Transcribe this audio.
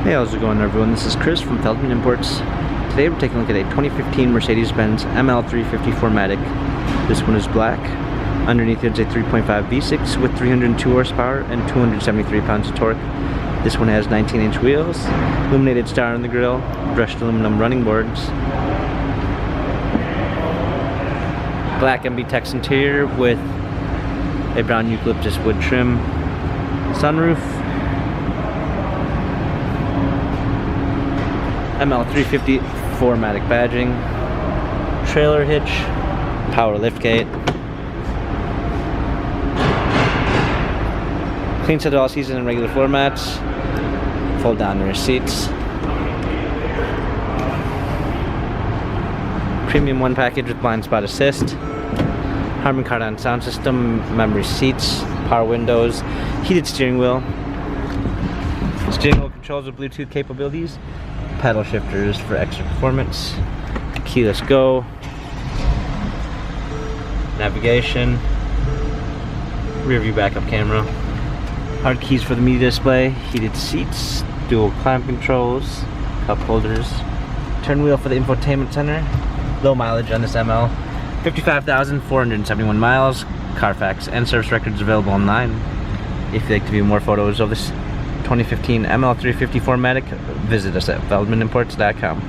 Hey, how's it going everyone? This is Chris from Feldmann Imports. Today we're taking a look at a 2015 Mercedes-Benz ML350 4MATIC. This one is black. Underneath it's a 3.5 V6 with 302 horsepower and 273 pounds of torque. This one has 19-inch wheels, illuminated star on the grille, brushed aluminum running boards, black MB-Tex interior with a brown eucalyptus wood trim, sunroof, ML350 4MATIC badging, trailer hitch, power liftgate, clean set of all season and regular floor mats, fold down rear seats, premium one package with blind spot assist, Harman Kardon sound system, memory seats, power windows, heated steering wheel controls with Bluetooth capabilities, paddle shifters for extra performance, keyless go, navigation, rear view backup camera, hard keys for the media display, heated seats, dual climate controls, cup holders, turn wheel for the infotainment center, low mileage on this ML, 55,471 miles, Carfax and service records available online. If you'd like to view more photos of this 2015 ML350 4MATIC, visit us at feldmanimports.com.